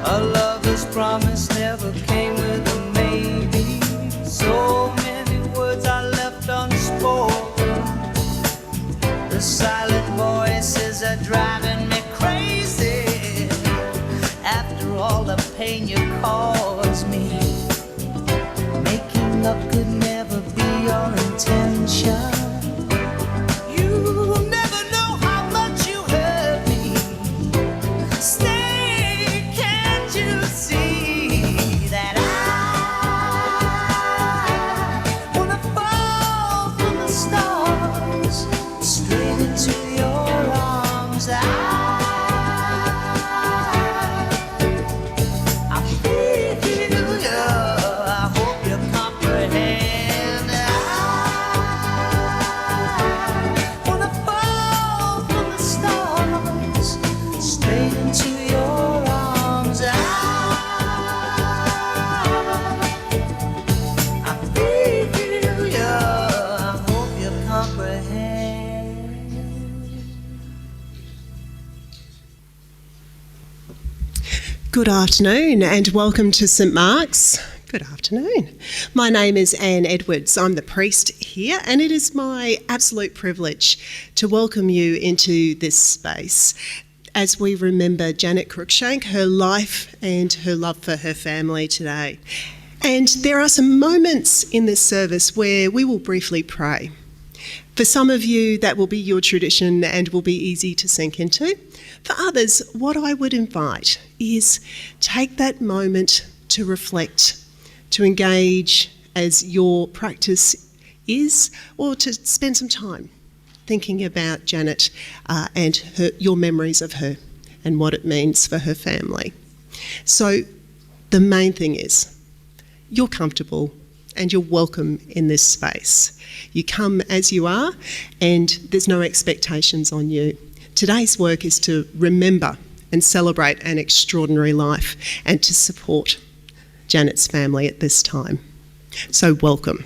A lover's promise never came with a maybe. So many words I left unspoken. The silent voices are driving me crazy. After all the pain you caused me, making love could never be your intention. You'll never know how much you hurt me. Stay, can't you see that I wanna fall from the stars straight into your arms. I feel you. I hope you comprehend. I wanna fall from the stars straight into your arms. I feel you. I hope you comprehend. Good afternoon and welcome to St Mark's. Good afternoon. My name is Anne Edwards. I'm the priest here and it is my absolute privilege to welcome you into this space as we remember Janet Cruickshank, her life and her love for her family today. And there are some moments in this service where we will briefly pray. For some of you, that will be your tradition and will be easy to sink into. For others, what I would invite is take that moment to reflect, to engage as your practice is, or to spend some time thinking about Janet and your memories of her and what it means for her family. So the main thing is you're comfortable and you're welcome in this space. You come as you are and there's no expectations on you. Today's work is to remember and celebrate an extraordinary life and to support Janet's family at this time. So welcome.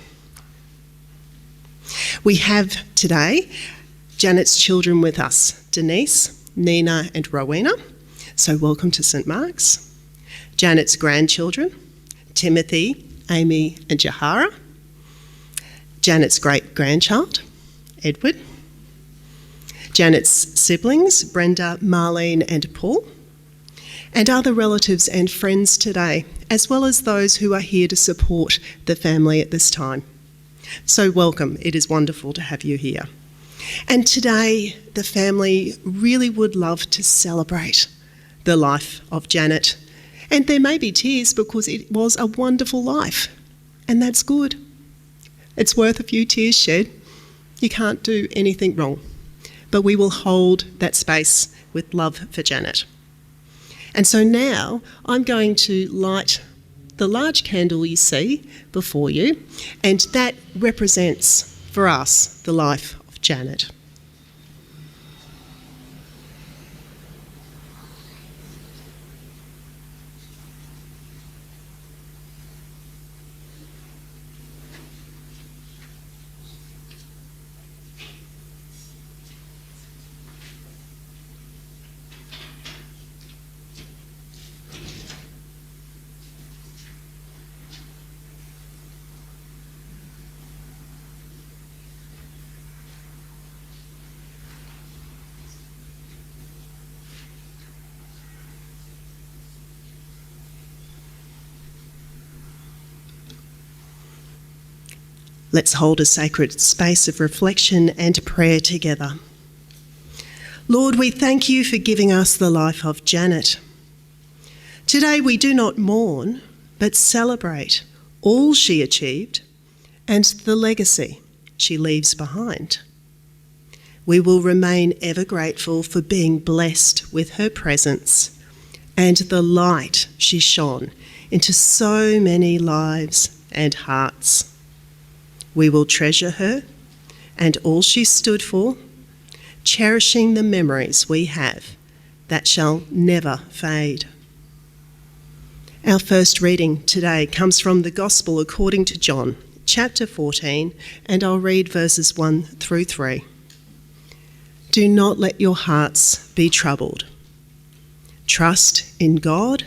We have today Janet's children with us, Denise, Nina and Rowena. So welcome to St Mark's. Janet's grandchildren, Timothy, Amy and Jahara. Janet's great-grandchild, Edward. Janet's siblings, Brenda, Marlene and Paul. And other relatives and friends today, as well as those who are here to support the family at this time. So welcome, it is wonderful to have you here. And today, the family really would love to celebrate the life of Janet. And there may be tears because it was a wonderful life, and that's good. It's worth a few tears shed. You can't do anything wrong. But we will hold that space with love for Janet. And so now I'm going to light the large candle you see before you, and that represents for us the life of Janet. Let's hold a sacred space of reflection and prayer together. Lord, we thank you for giving us the life of Janet. Today we do not mourn, but celebrate all she achieved and the legacy she leaves behind. We will remain ever grateful for being blessed with her presence and the light she shone into so many lives and hearts. We will treasure her and all she stood for, cherishing the memories we have that shall never fade. Our first reading today comes from the Gospel according to John, chapter 14, and I'll read verses 1 through 3. Do not let your hearts be troubled. Trust in God.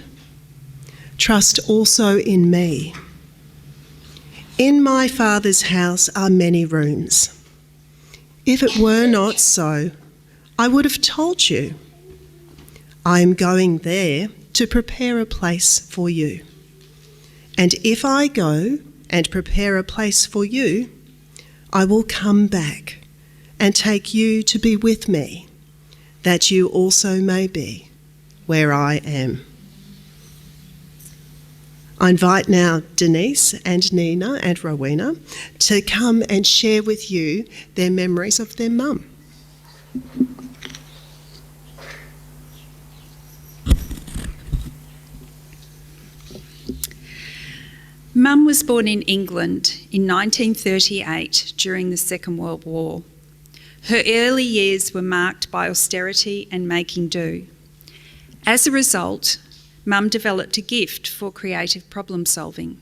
Trust also in me. In my Father's house are many rooms. If it were not so, I would have told you. I am going there to prepare a place for you. And if I go and prepare a place for you, I will come back and take you to be with me, that you also may be where I am. I invite now Denise and Nina and Rowena to come and share with you their memories of their mum. Mum was born in England in 1938 during the Second World War. Her early years were marked by austerity and making do. As a result, Mum developed a gift for creative problem solving.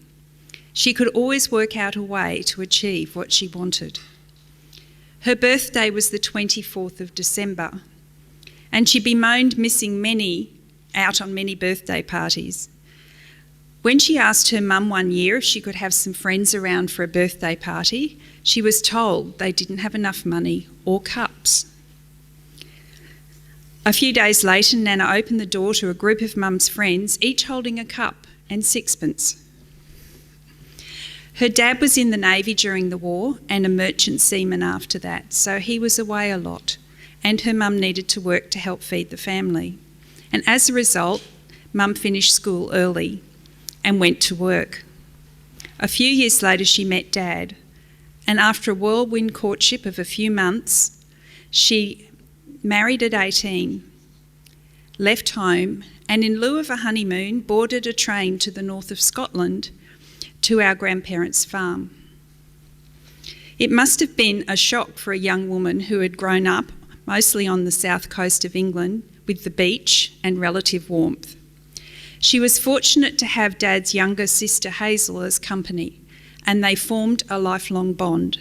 She could always work out a way to achieve what she wanted. Her birthday was the 24th of December, and she bemoaned missing out on many birthday parties. When she asked her mum one year if she could have some friends around for a birthday party, she was told they didn't have enough money or cups. A few days later, Nana opened the door to a group of mum's friends, each holding a cup and sixpence. Her dad was in the Navy during the war and a merchant seaman after that, so he was away a lot, and her mum needed to work to help feed the family. And as a result, Mum finished school early and went to work. A few years later, she met Dad, and after a whirlwind courtship of a few months, she married at 18, left home, and in lieu of a honeymoon, boarded a train to the north of Scotland to our grandparents' farm. It must have been a shock for a young woman who had grown up mostly on the south coast of England with the beach and relative warmth. She was fortunate to have Dad's younger sister Hazel as company, and they formed a lifelong bond.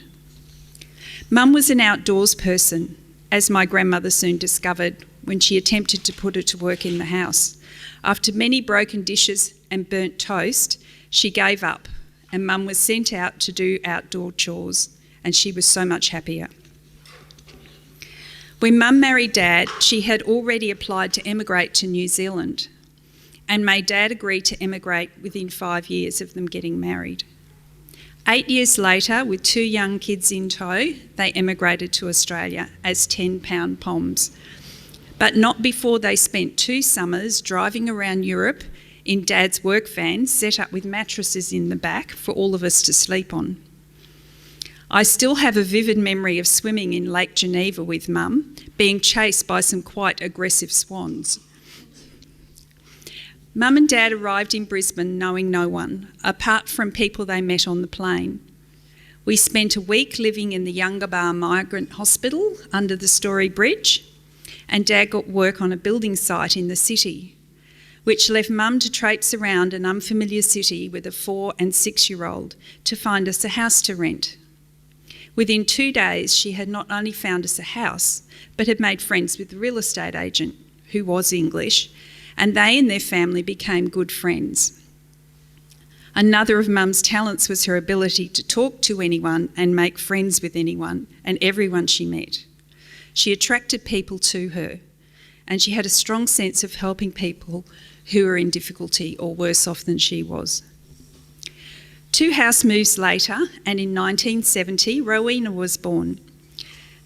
Mum was an outdoors person, as my grandmother soon discovered when she attempted to put her to work in the house. After many broken dishes and burnt toast, she gave up, and Mum was sent out to do outdoor chores, and she was so much happier. When Mum married Dad, she had already applied to emigrate to New Zealand and made Dad agree to emigrate within 5 years of them getting married. 8 years later, with 2 young kids in tow, they emigrated to Australia as 10-pound poms, but not before they spent 2 summers driving around Europe in Dad's work van set up with mattresses in the back for all of us to sleep on. I still have a vivid memory of swimming in Lake Geneva with Mum, being chased by some quite aggressive swans. Mum and Dad arrived in Brisbane knowing no one, apart from people they met on the plane. We spent a week living in the Yungabar Migrant Hospital under the Story Bridge, and Dad got work on a building site in the city, which left Mum to traipse around an unfamiliar city with a 4- and 6-year-old to find us a house to rent. Within 2 days, she had not only found us a house, but had made friends with the real estate agent, who was English, and they and their family became good friends. Another of Mum's talents was her ability to talk to anyone and make friends with anyone and everyone she met. She attracted people to her, and she had a strong sense of helping people who were in difficulty or worse off than she was. 2 house moves later, and in 1970, Rowena was born.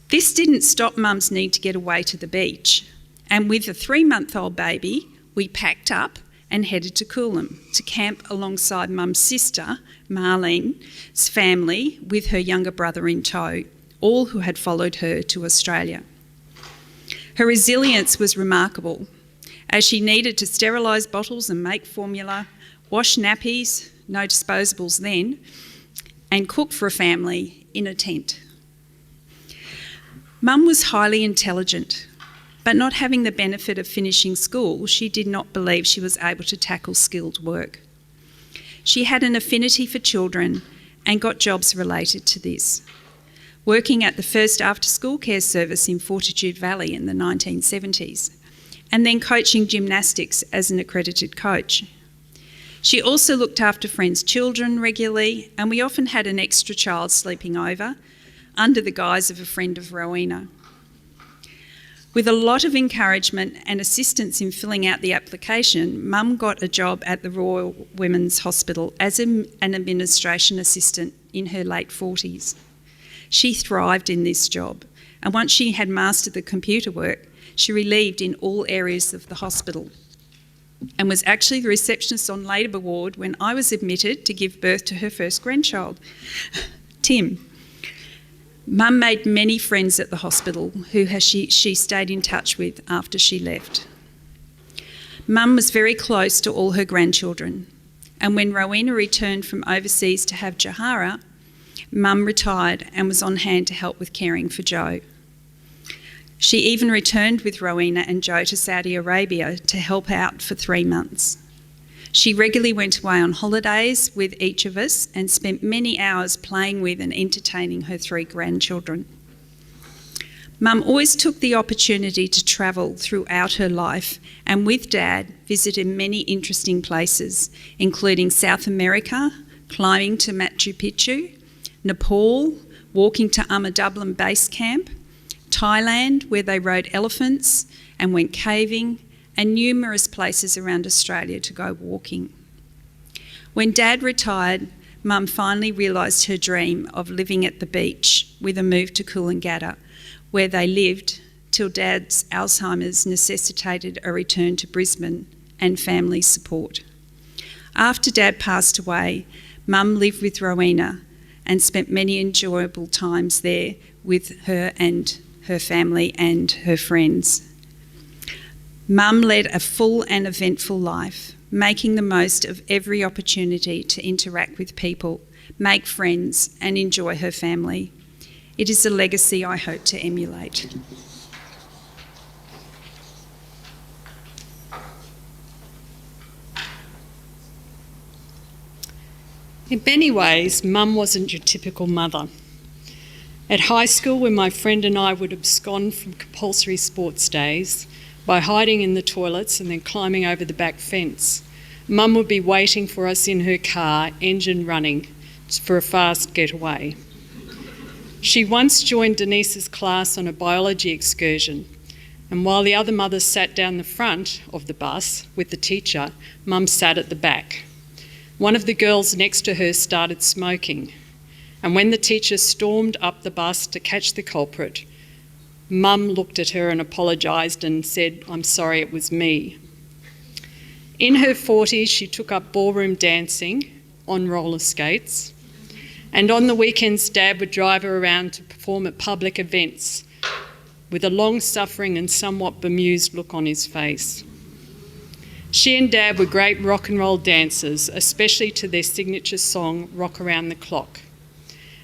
This didn't stop Mum's need to get away to the beach, and with a 3-month-old baby, we packed up and headed to Coolum to camp alongside Mum's sister, Marlene's family, with her younger brother in tow, all who had followed her to Australia. Her resilience was remarkable, as she needed to sterilise bottles and make formula, wash nappies, no disposables then, and cook for a family in a tent. Mum was highly intelligent, but not having the benefit of finishing school, she did not believe she was able to tackle skilled work. She had an affinity for children and got jobs related to this, working at the first after-school care service in Fortitude Valley in the 1970s, and then coaching gymnastics as an accredited coach. She also looked after friends' children regularly, and we often had an extra child sleeping over under the guise of a friend of Rowena. With a lot of encouragement and assistance in filling out the application, Mum got a job at the Royal Women's Hospital as an administration assistant in her late 40s. She thrived in this job, and once she had mastered the computer work, she relieved in all areas of the hospital and was actually the receptionist on labour ward when I was admitted to give birth to her first grandchild, Tim. Mum made many friends at the hospital who she stayed in touch with after she left. Mum was very close to all her grandchildren, and when Rowena returned from overseas to have Jahara, Mum retired and was on hand to help with caring for Joe. She even returned with Rowena and Joe to Saudi Arabia to help out for 3 months. She regularly went away on holidays with each of us and spent many hours playing with and entertaining her 3 grandchildren. Mum always took the opportunity to travel throughout her life and with Dad visited many interesting places, including South America, climbing to Machu Picchu, Nepal, walking to Dublin Base Camp, Thailand, where they rode elephants and went caving, and numerous places around Australia to go walking. When Dad retired, Mum finally realised her dream of living at the beach with a move to Coolangatta, where they lived till Dad's Alzheimer's necessitated a return to Brisbane and family support. After Dad passed away, Mum lived with Rowena and spent many enjoyable times there with her and her family and her friends. Mum led a full and eventful life, making the most of every opportunity to interact with people, make friends and enjoy her family. It is a legacy I hope to emulate. In many ways, Mum wasn't your typical mother. At high school, when my friend and I would abscond from compulsory sports days by hiding in the toilets and then climbing over the back fence, Mum would be waiting for us in her car, engine running, for a fast getaway. She once joined Denise's class on a biology excursion, and while the other mothers sat down the front of the bus with the teacher, Mum sat at the back. One of the girls next to her started smoking, and when the teacher stormed up the bus to catch the culprit, Mum looked at her and apologised and said, "I'm sorry, it was me." In her 40s, she took up ballroom dancing on roller skates, and on the weekends, Dad would drive her around to perform at public events with a long-suffering and somewhat bemused look on his face. She and Dad were great rock and roll dancers, especially to their signature song, Rock Around the Clock.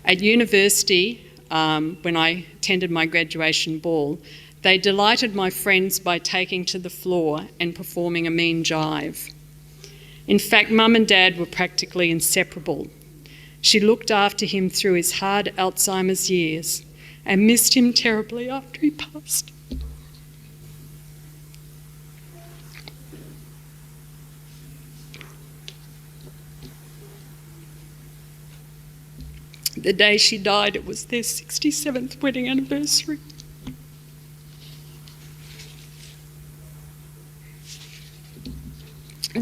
At university, when I attended my graduation ball, they delighted my friends by taking to the floor and performing a mean jive. In fact, Mum and Dad were practically inseparable. She looked after him through his hard Alzheimer's years and missed him terribly after he passed. The day she died, it was their 67th wedding anniversary.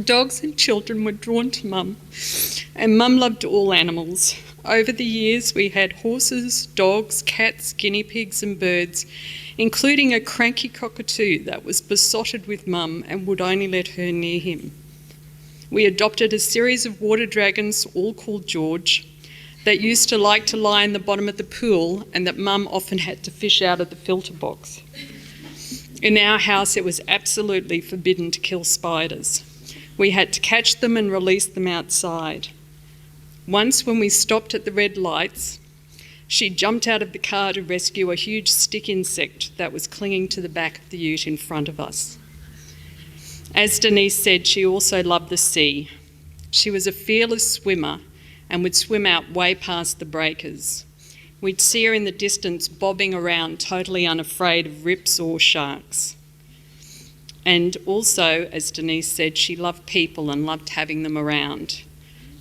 Dogs and children were drawn to Mum, and Mum loved all animals. Over the years, we had horses, dogs, cats, guinea pigs and birds, including a cranky cockatoo that was besotted with Mum and would only let her near him. We adopted a series of water dragons, all called George, that used to like to lie in the bottom of the pool and that Mum often had to fish out of the filter box. In our house, it was absolutely forbidden to kill spiders. We had to catch them and release them outside. Once, when we stopped at the red lights, she jumped out of the car to rescue a huge stick insect that was clinging to the back of the ute in front of us. As Denise said, she also loved the sea. She was a fearless swimmer and would swim out way past the breakers. We'd see her in the distance bobbing around, totally unafraid of rips or sharks. And also, as Denise said, she loved people and loved having them around.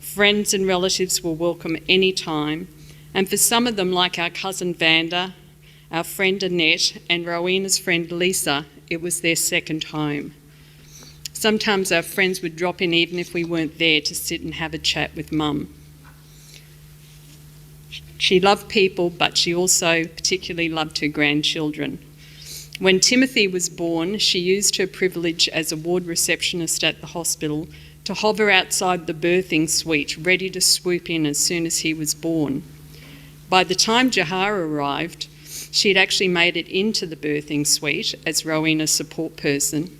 Friends and relatives were welcome any time, and for some of them, like our cousin Vanda, our friend Annette, and Rowena's friend Lisa, it was their second home. Sometimes our friends would drop in even if we weren't there to sit and have a chat with Mum. She loved people, but she also particularly loved her grandchildren. When Timothy was born, she used her privilege as a ward receptionist at the hospital to hover outside the birthing suite, ready to swoop in as soon as he was born. By the time Jahara arrived, she had actually made it into the birthing suite as Rowena's support person,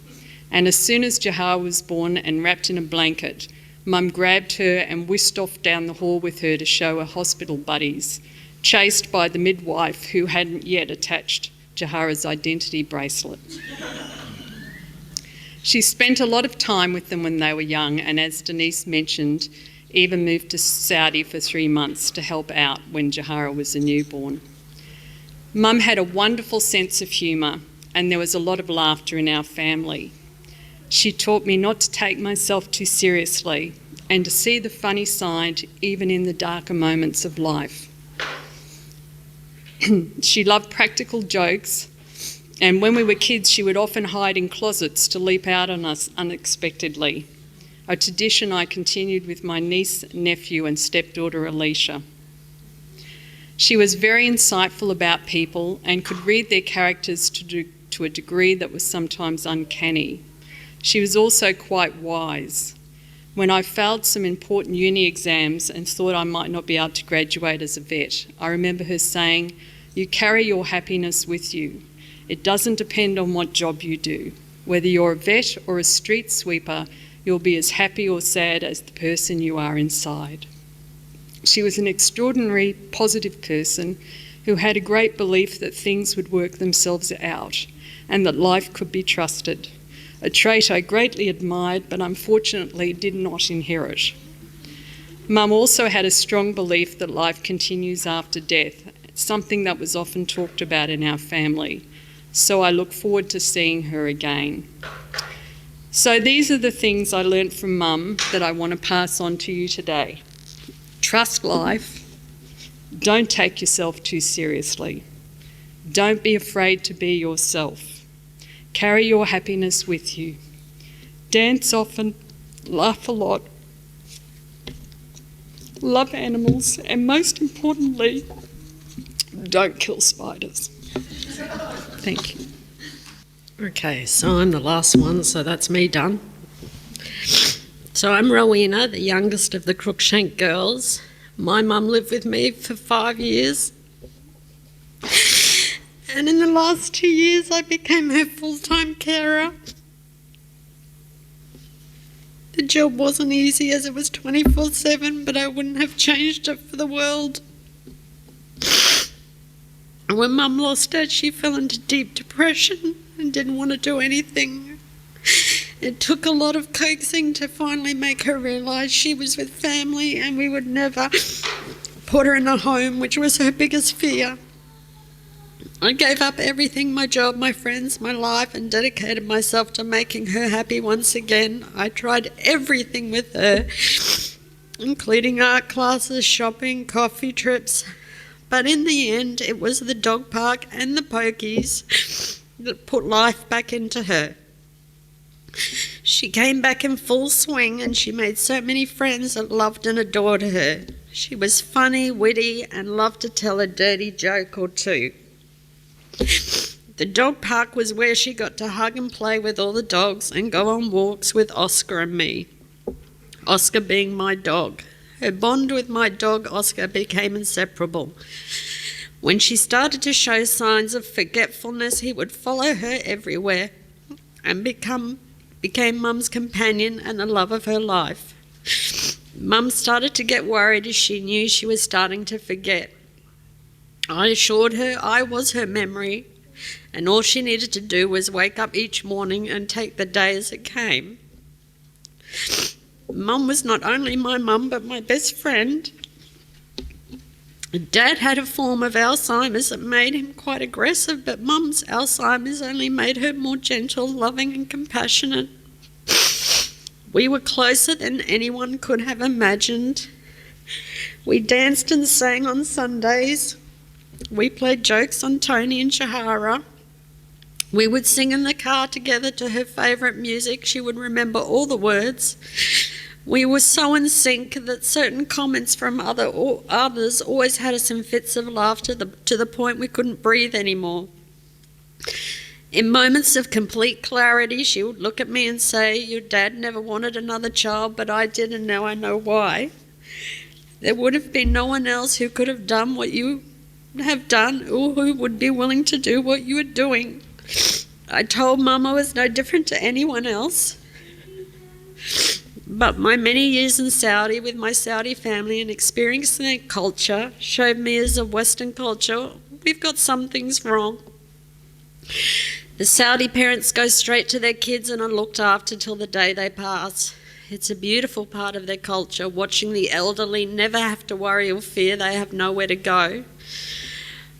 and as soon as Jahara was born and wrapped in a blanket, Mum grabbed her and whisked off down the hall with her to show her hospital buddies, chased by the midwife who hadn't yet attached Jahara's identity bracelet. She spent a lot of time with them when they were young, and as Denise mentioned, even moved to Saudi for 3 months to help out when Jahara was a newborn. Mum had a wonderful sense of humour, and there was a lot of laughter in our family. She taught me not to take myself too seriously and to see the funny side even in the darker moments of life. She loved practical jokes, and when we were kids she would often hide in closets to leap out on us unexpectedly, a tradition I continued with my niece, nephew and stepdaughter Alicia. She was very insightful about people and could read their characters to a degree that was sometimes uncanny. She was also quite wise. When I failed some important uni exams and thought I might not be able to graduate as a vet, I remember her saying, "You carry your happiness with you. It doesn't depend on what job you do. Whether you're a vet or a street sweeper, you'll be as happy or sad as the person you are inside." She was an extraordinary, positive person who had a great belief that things would work themselves out and that life could be trusted, a trait I greatly admired but unfortunately did not inherit. Mum also had a strong belief that life continues after death, something that was often talked about in our family, so I look forward to seeing her again. So these are the things I learnt from Mum that I want to pass on to you today. Trust life. Don't take yourself too seriously. Don't be afraid to be yourself. Carry your happiness with you. Dance often, laugh a lot, love animals, and most importantly, don't kill spiders. Thank you. Okay, so I'm the last one, so that's me done. So I'm Rowena, the youngest of the Cruickshank girls. My mum lived with me for 5 years. And in the last 2 years I became her full-time carer. The job wasn't easy as it was 24/7, but I wouldn't have changed it for the world. When Mum lost her, she fell into deep depression and didn't want to do anything. It took a lot of coaxing to finally make her realise she was with family and we would never put her in a home, which was her biggest fear. I gave up everything, my job, my friends, my life, and dedicated myself to making her happy once again. I tried everything with her, including art classes, shopping, coffee trips. But in the end, it was the dog park and the pokies that put life back into her. She came back in full swing and she made so many friends that loved and adored her. She was funny, witty, and loved to tell a dirty joke or two. The dog park was where she got to hug and play with all the dogs and go on walks with Oscar and me. Oscar being my dog. Her bond with my dog Oscar became inseparable. When she started to show signs of forgetfulness, he would follow her everywhere and became Mum's companion and the love of her life. Mum started to get worried as she knew she was starting to forget. I assured her I was her memory and all she needed to do was wake up each morning and take the day as it came. Mum was not only my mum but my best friend. Dad had a form of Alzheimer's that made him quite aggressive, but Mum's Alzheimer's only made her more gentle, loving and compassionate. We were closer than anyone could have imagined. We danced and sang on Sundays. We played jokes on Tony and Shahara. We would sing in the car together to her favourite music. She would remember all the words. We were so in sync that certain comments from others always had us in fits of laughter to the point we couldn't breathe anymore. In moments of complete clarity, she would look at me and say, "Your dad never wanted another child, but I did, and now I know why. There would have been no one else who could have done what you have done, or who would be willing to do what you are doing." I told Mum I was no different to anyone else. But my many years in Saudi with my Saudi family and experiencing their culture showed me, as a Western culture, we've got some things wrong. The Saudi parents go straight to their kids and are looked after till the day they pass. It's a beautiful part of their culture, watching the elderly never have to worry or fear they have nowhere to go.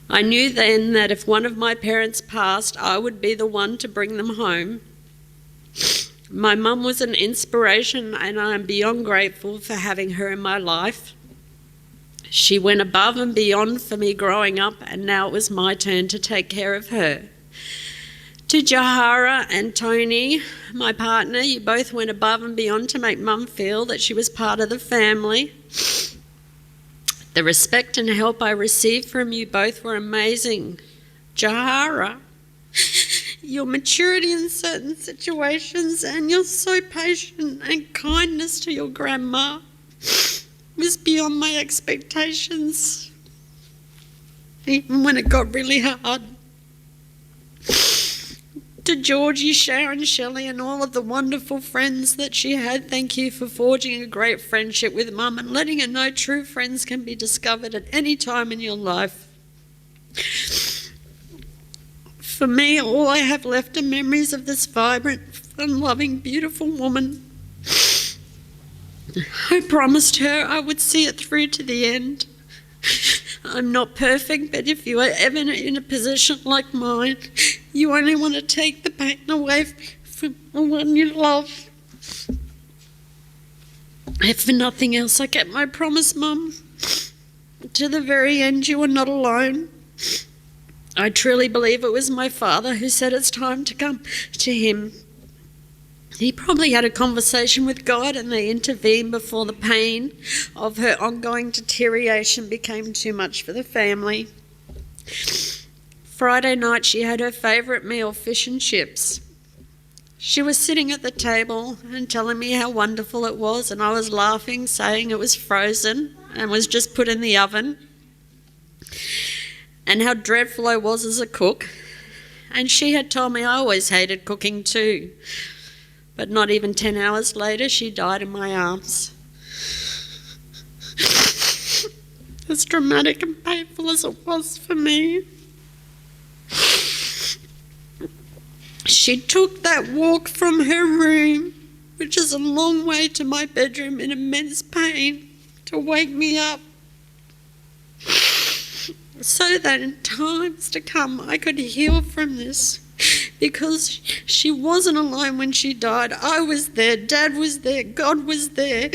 I knew then that if one of my parents passed, I would be the one to bring them home. My mum was an inspiration, and I am beyond grateful for having her in my life. She went above and beyond for me growing up, and now it was my turn to take care of her. To Jahara and Tony, my partner, you both went above and beyond to make Mum feel that she was part of the family. The respect and help I received from you both were amazing. Jahara, your maturity in certain situations and your so patient and kindness to your grandma was beyond my expectations, even when it got really hard. To Georgie, Sharon, Shelley and all of the wonderful friends that she had, thank you for forging a great friendship with Mum and letting her know true friends can be discovered at any time in your life. For me, all I have left are memories of this vibrant, fun-loving, beautiful woman. I promised her I would see it through to the end. I'm not perfect, but if you are ever in a position like mine, you only want to take the pain away from the one you love. If for nothing else, I kept my promise, Mum. To the very end, you are not alone. I truly believe it was my father who said it's time to come to him. He probably had a conversation with God and they intervened before the pain of her ongoing deterioration became too much for the family. Friday night she had her favourite meal, fish and chips. She was sitting at the table and telling me how wonderful it was, and I was laughing, saying it was frozen and was just put in the oven, and how dreadful I was as a cook. And she had told me I always hated cooking too. But not even 10 hours later, she died in my arms. As dramatic and painful as it was for me, she took that walk from her room, which is a long way to my bedroom, in immense pain, to wake me up, so that in times to come I could heal from this. Because she wasn't alone when she died. I was there, Dad was there, God was there.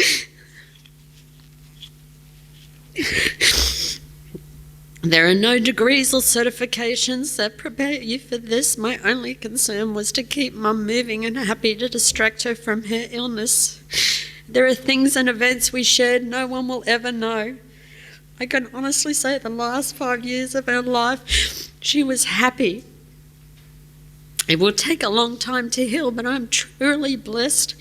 There are no degrees or certifications that prepare you for this. My only concern was to keep Mum moving and happy, to distract her from her illness. There are things and events we shared no one will ever know. I can honestly say the last 5 years of her life, she was happy. It will take a long time to heal, but I'm truly blessed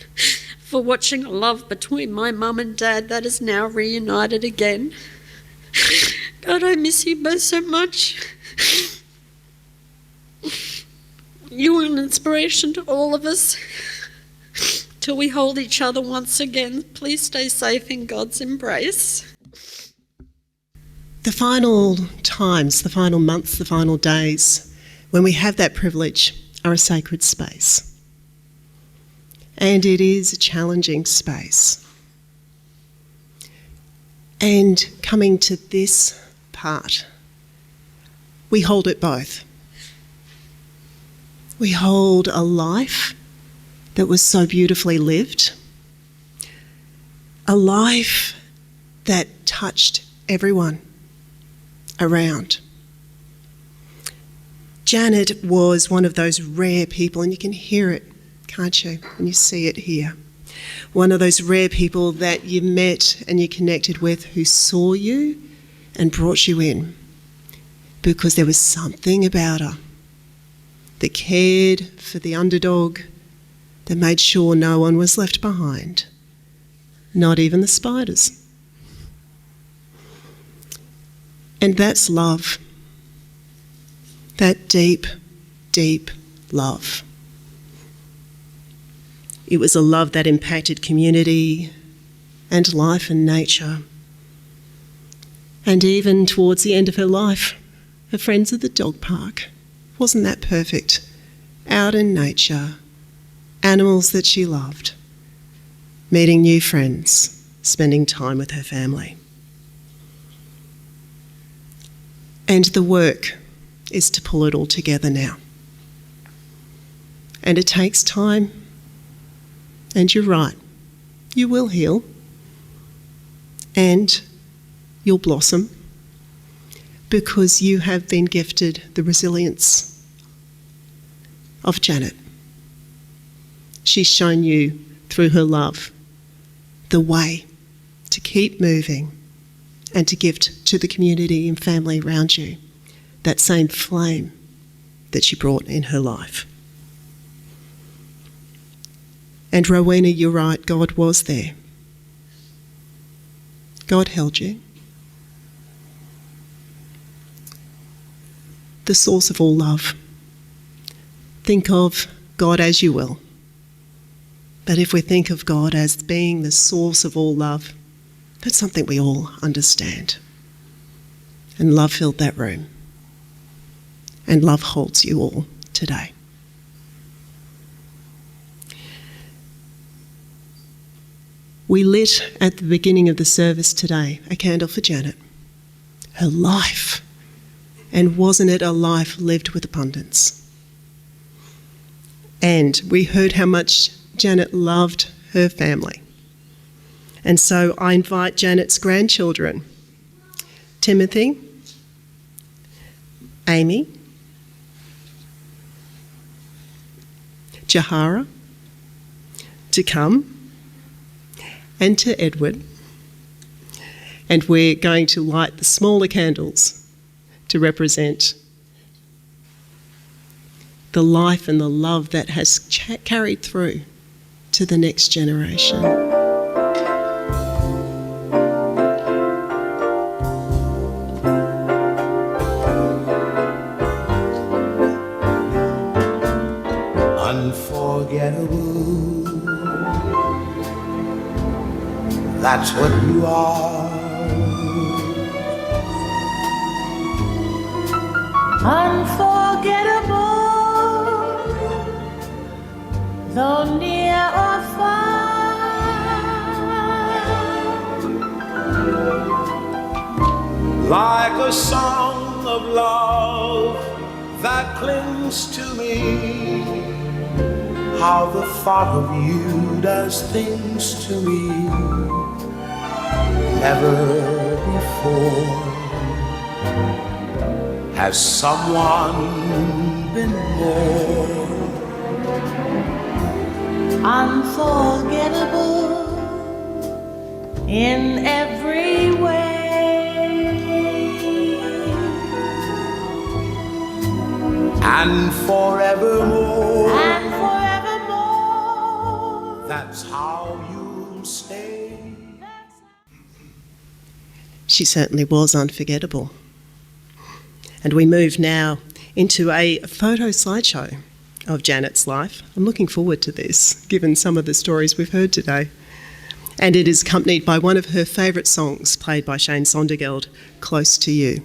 for watching a love between my mum and Dad that is now reunited again. God, I miss you both so much. You are an inspiration to all of us. Till we hold each other once again, please stay safe in God's embrace. The final times, the final months, the final days, when we have that privilege, are a sacred space. And it is a challenging space. And coming to this apart. We hold it both. We hold a life that was so beautifully lived, a life that touched everyone around. Janet was one of those rare people, and you can hear it, can't you, when you see it here. One of those rare people that you met and you connected with, who saw you and brought you in because there was something about her that cared for the underdog, that made sure no one was left behind, not even the spiders. And that's love. That deep, deep love. It was a love that impacted community and life and nature. And even towards the end of her life, her friends at the dog park. Wasn't that perfect? Out in nature, animals that she loved, meeting new friends, spending time with her family. And the work is to pull it all together now. And it takes time. And you're right, you will heal. And you'll blossom because you have been gifted the resilience of Janet. She's shown you through her love the way to keep moving and to gift to the community and family around you that same flame that she brought in her life. And Rowena, you're right, God was there. God held you. The source of all love. Think of God as you will. But if we think of God as being the source of all love, that's something we all understand. And love filled that room. And love holds you all today. We lit at the beginning of the service today a candle for Janet. Her life. And wasn't it a life lived with abundance? And we heard how much Janet loved her family. And so I invite Janet's grandchildren, Timothy, Amy, Jahara, to come, and to Edward. And we're going to light the smaller candles to represent the life and the love that has carried through to the next generation. Unforgettable, that's what you are. Unforgettable, though near or far, like a song of love that clings to me. How the thought of you does things to me never before. Has someone been more unforgettable in every way and forevermore? And forevermore, that's how you'll stay. She certainly was unforgettable. And we move now into a photo slideshow of Janet's life. I'm looking forward to this, given some of the stories we've heard today. And it is accompanied by one of her favourite songs, played by Shane Sondergeld, Close to You.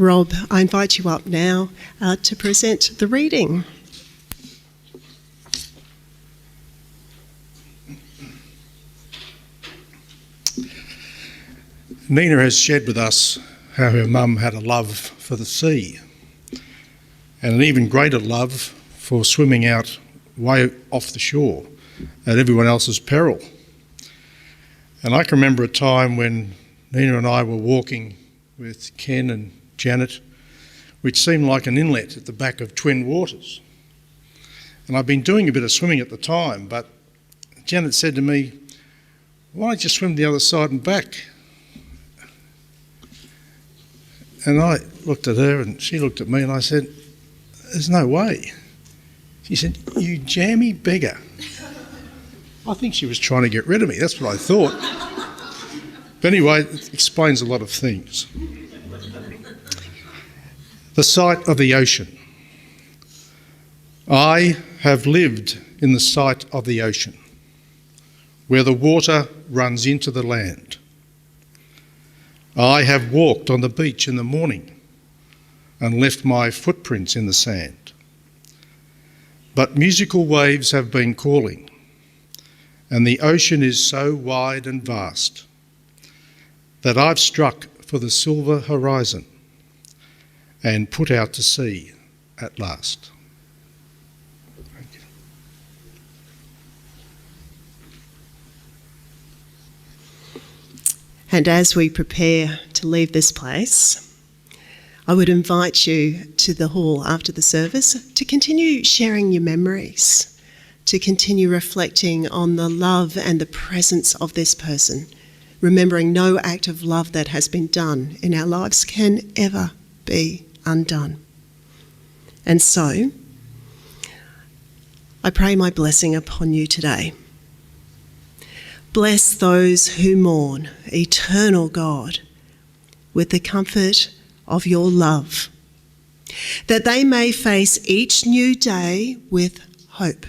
Rob, I invite you up now to present the reading. Nina has shared with us how her mum had a love for the sea and an even greater love for swimming out way off the shore at everyone else's peril. And I can remember a time when Nina and I were walking with Ken and Janet, which seemed like an inlet at the back of Twin Waters. And I'd been doing a bit of swimming at the time, but Janet said to me, "Why don't you swim the other side and back?" And I looked at her and she looked at me and I said, "There's no way." She said, "You jammy beggar." I think she was trying to get rid of me, that's what I thought. But anyway, it explains a lot of things. The sight of the ocean. I have lived in the sight of the ocean, where the water runs into the land. I have walked on the beach in the morning and left my footprints in the sand. But musical waves have been calling, and the ocean is so wide and vast that I've struck for the silver horizon and put out to sea at last. Thank you. And as we prepare to leave this place, I would invite you to the hall after the service to continue sharing your memories, to continue reflecting on the love and the presence of this person, remembering no act of love that has been done in our lives can ever be undone. And so, I pray my blessing upon you today. Bless those who mourn, eternal God, with the comfort of your love, that they may face each new day with hope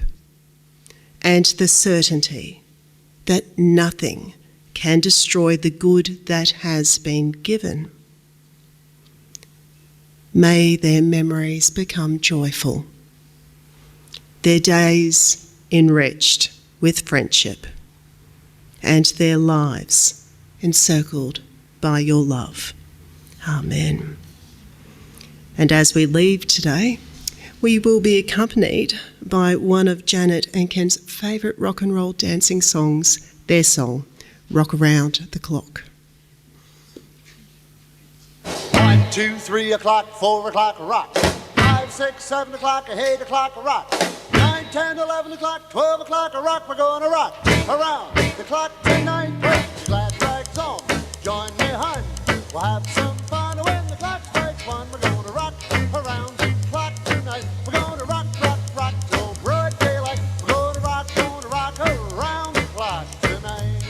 and the certainty that nothing can destroy the good that has been given. May their memories become joyful, their days enriched with friendship, and their lives encircled by your love. Amen. And as we leave today, we will be accompanied by one of Janet and Ken's favourite rock and roll dancing songs, their song, Rock Around the Clock. 1, 2, 3 o'clock, 4 o'clock, rock. 5, 6, 7 o'clock, 8 o'clock, rock. 9, 10, 11 o'clock, 12 o'clock, rock. We're gonna rock around the clock tonight. Break the glad rags on. Join me, hun. We'll have some fun when the clock strikes 1. We're gonna rock around the clock tonight. We're gonna rock, rock, rock till broad daylight. We're gonna rock around the clock tonight.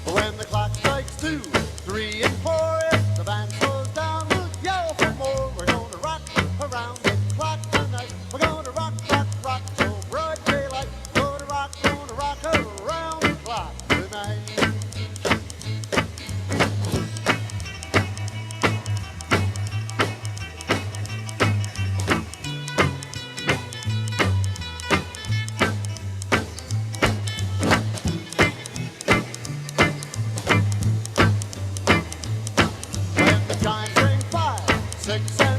When the clock strikes 2, 3, and 4, if the band slows down, we'll yell for more. We're gonna rock around the clock tonight. We're gonna rock, rock, rock till broad daylight. Gonna rock around the clock tonight. When the chimes ring 5, 6, and